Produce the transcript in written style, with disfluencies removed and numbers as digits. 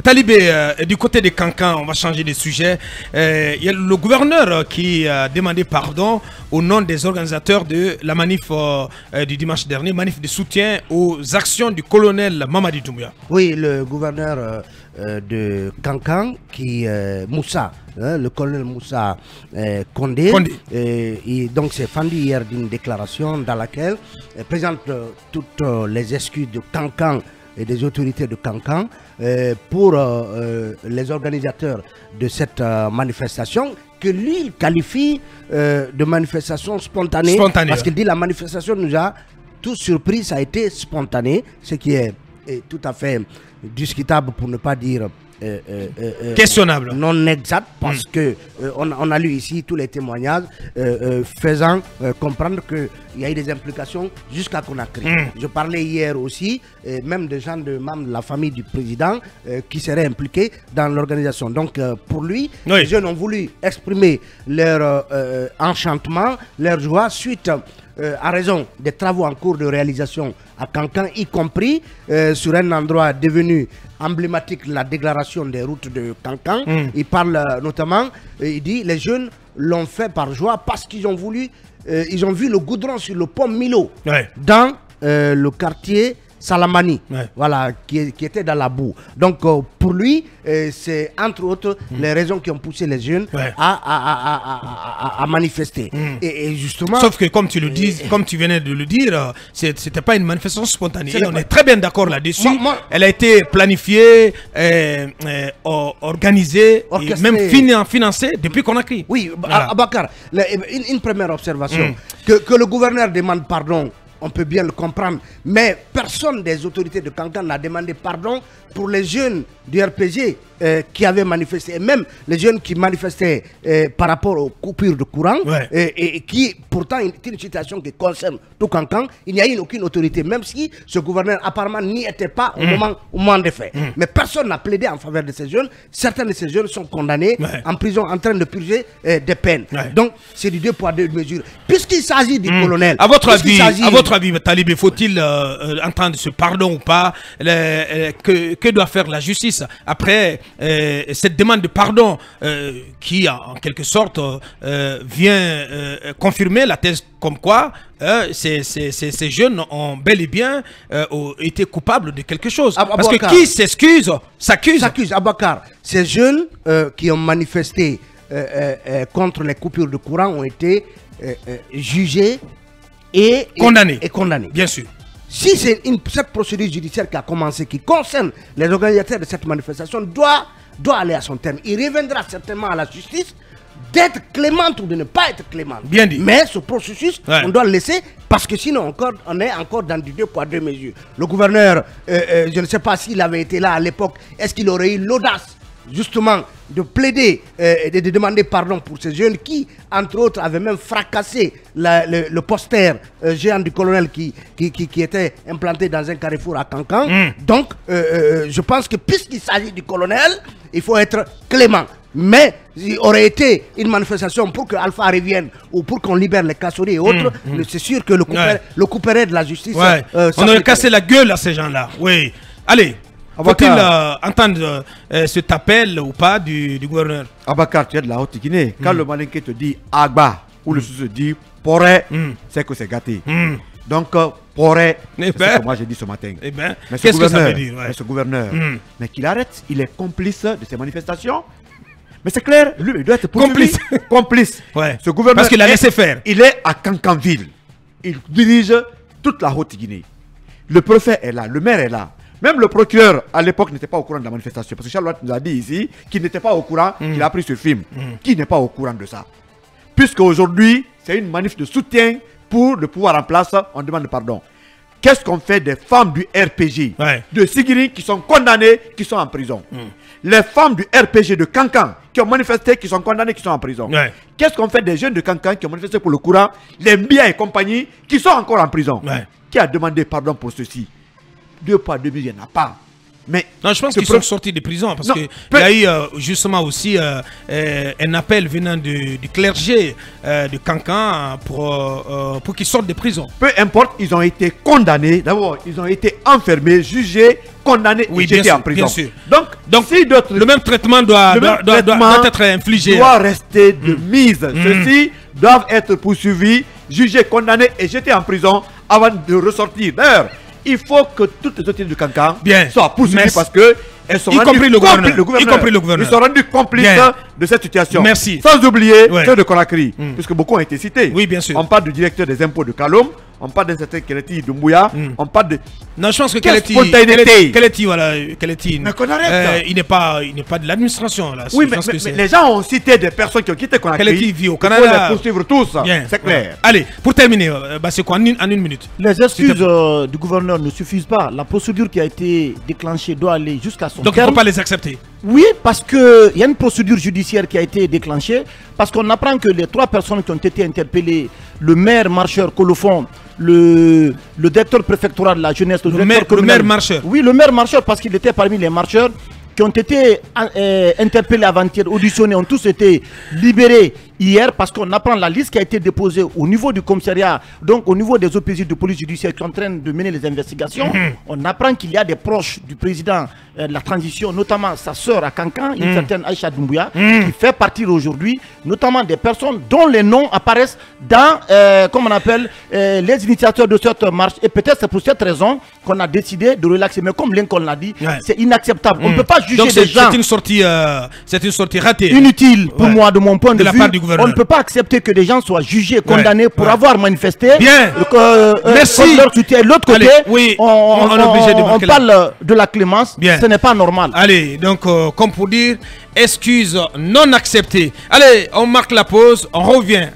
Talibé, du côté de Kankan, on va changer de sujet. Il y a le gouverneur qui a demandé pardon au nom des organisateurs de la manif du dimanche dernier, manif de soutien aux actions du colonel Mamadi Doumbouya. Oui, le gouverneur de Kankan, Moussa, le colonel Moussa Condé, donc s'est fendu hier d'une déclaration dans laquelle il présente toutes les excuses de Kankan et des autorités de Kankan pour les organisateurs de cette manifestation que lui il qualifie de manifestation spontanée. Parce qu'il dit la manifestation nous a tous surpris, ça a été spontané, ce qui est tout à fait discutable pour ne pas dire questionnable, non exact, parce que on a lu ici tous les témoignages faisant comprendre qu'il y a eu des implications jusqu'à Conakry. Je parlais hier aussi même des gens membres de la famille du président qui seraient impliqués dans l'organisation. Donc pour lui, les jeunes ont voulu exprimer leur enchantement, leur joie suite à raison des travaux en cours de réalisation à Kankan, y compris sur un endroit devenu emblématique, la déclaration des routes de Kankan. Il parle notamment, il dit, les jeunes l'ont fait par joie parce qu'ils ont voulu, ils ont vu le goudron sur le pont Milo dans le quartier Salamani, voilà, qui était dans la boue. Donc pour lui, c'est entre autres les raisons qui ont poussé les jeunes à manifester. Et justement, sauf que comme tu le dis, comme tu venais de le dire, c'était pas une manifestation spontanée. Et on est très bien d'accord là-dessus. Elle a été planifiée, organisée, et même financée depuis Conakry. Oui, voilà. Abakar, une première observation, que le gouverneur demande pardon. On peut bien le comprendre, mais personne des autorités de Kankan n'a demandé pardon pour les jeunes du RPG qui avaient manifesté, et même les jeunes qui manifestaient par rapport aux coupures de courant, et qui pourtant est une situation qui concerne tout Kankan. Il n'y a eu aucune autorité, même si ce gouverneur apparemment n'y était pas au moment des faits. Mais personne n'a plaidé en faveur de ces jeunes. Certains de ces jeunes sont condamnés en prison en train de purger des peines. Donc c'est du 2 poids 2 mesures. Puisqu'il s'agit du colonel, à votre avis, Talibé, faut-il entendre ce pardon ou pas? Que doit faire la justice après cette demande de pardon qui, en quelque sorte, vient confirmer la thèse comme quoi ces jeunes ont bel et bien été coupables de quelque chose. Parce que qui s'excuse, s'accuse. Abakar, ces jeunes qui ont manifesté contre les coupures de courant ont été jugés et condamnés. Bien sûr. Si c'est cette procédure judiciaire qui a commencé, qui concerne les organisateurs de cette manifestation, doit aller à son terme. Il reviendra certainement à la justice d'être clémente ou de ne pas être clémente. Bien dit. Mais ce processus, on doit le laisser, parce que sinon on est encore dans du 2 poids 2 mesures. Le gouverneur, je ne sais pas s'il avait été là à l'époque, est-ce qu'il aurait eu l'audace justement de plaider et de demander pardon pour ces jeunes qui, entre autres, avaient même fracassé le poster géant du colonel qui était implanté dans un carrefour à Kankan. Donc, je pense que puisqu'il s'agit du colonel, il faut être clément. Mais il aurait été une manifestation pour que Alpha revienne ou pour qu'on libère les Kassouri et autres, c'est sûr que le couperet de la justice... on aurait cassé la gueule à ces gens-là. Oui. Allez. Faut-il entendre cet appel ou pas du gouverneur? Abakar, tu es de la Haute-Guinée. Quand le Malinké te dit Agba, ou le Sous se dit Poré, c'est que c'est gâté. Donc, Poré, c'est ce que moi j'ai dit ce matin. Mais qu'est-ce que ça veut dire? Ce gouverneur, mais qu'il arrête, il est complice de ces manifestations. Mais c'est clair, lui, il doit être complice. Ce gouverneur, parce qu'il a laissé faire. Il est à Kankanville. Il dirige toute la Haute-Guinée. Le préfet est là, le maire est là. Même le procureur, à l'époque, n'était pas au courant de la manifestation. Parce que Charlotte nous a dit ici qu'il n'était pas au courant, qu'il a pris ce film. Qui n'est pas au courant de ça? Puisque aujourd'hui, c'est une manif de soutien pour le pouvoir en place, on demande pardon. Qu'est-ce qu'on fait des femmes du RPG, de Sigiri, qui sont condamnées, qui sont en prison? Les femmes du RPG de Kankan, qui ont manifesté, qui sont condamnées, qui sont en prison. Qu'est-ce qu'on fait des jeunes de Kankan qui ont manifesté pour le courant, les Mbia et compagnie, qui sont encore en prison? Qui a demandé pardon pour ceci? 2 poids 2 mesures, il n'y en a pas. Mais non, je pense qu'ils sont sortis de prison parce qu'il y a eu justement aussi un appel venant du clergé de Cancan pour qu'ils sortent de prison. Peu importe, ils ont été condamnés. D'abord, ils ont été enfermés, jugés, condamnés et jetés en prison. Bien sûr. Donc si le même traitement doit être infligé. Doit rester de mise. Ceux-ci doivent être poursuivis, jugés, condamnés et jetés en prison avant de ressortir. D'ailleurs, il faut que toutes les autorités du Cancan soient poursuivies parce que elles sont rendues ils sont rendus complices de cette situation. Merci. Sans oublier ceux de Conakry, puisque beaucoup ont été cités. Oui, bien sûr. On parle du directeur des impôts de Kalom, on parle d'un certain Keleti Doumbouya, on parle de... Non, je pense que Keleti, Mais qu'on arrête. il n'est pas de l'administration. Oui, mais les gens ont cité des personnes qui ont quitté Conakry. Keleti vit au Canada. Il faut les poursuivre tous, c'est clair. Allez, pour terminer, c'est quoi en une minute? Les excuses du gouverneur ne suffisent pas. La procédure qui a été déclenchée doit aller jusqu'à son terme. Donc il ne faut pas les accepter. Oui, parce qu'il y a une procédure judiciaire qui a été déclenchée, parce qu'on apprend que les 3 personnes qui ont été interpellées, le maire marcheur Colofon, le directeur préfectoral de la jeunesse, le maire marcheur. Oui, le maire marcheur, parce qu'il était parmi les marcheurs qui ont été interpellés avant-hier, auditionnés, ont tous été libérés hier, parce qu'on apprend la liste qui a été déposée au niveau du commissariat, donc au niveau des OPJ de police judiciaire qui sont en train de mener les investigations. On apprend qu'il y a des proches du président de la transition, notamment sa sœur à Cancan, une certaine Aïcha Doumbouya, qui fait partir aujourd'hui, notamment des personnes dont les noms apparaissent dans, comme on appelle, les initiateurs de cette marche. Et peut-être c'est pour cette raison qu'on a décidé de relaxer. Mais comme Lincoln l'a dit, c'est inacceptable. On ne peut pas juger des gens. C'est une sortie ratée. Inutile pour moi, de mon point de vue. Part du gouvernement. On ne peut pas accepter que des gens soient jugés, condamnés pour avoir manifesté. Bien. Merci. Leur soutien. L'autre côté, on parle de la clémence. Bien. Ce n'est pas normal. Allez, donc comme pour dire, excuses non acceptées. Allez, on marque la pause, on revient.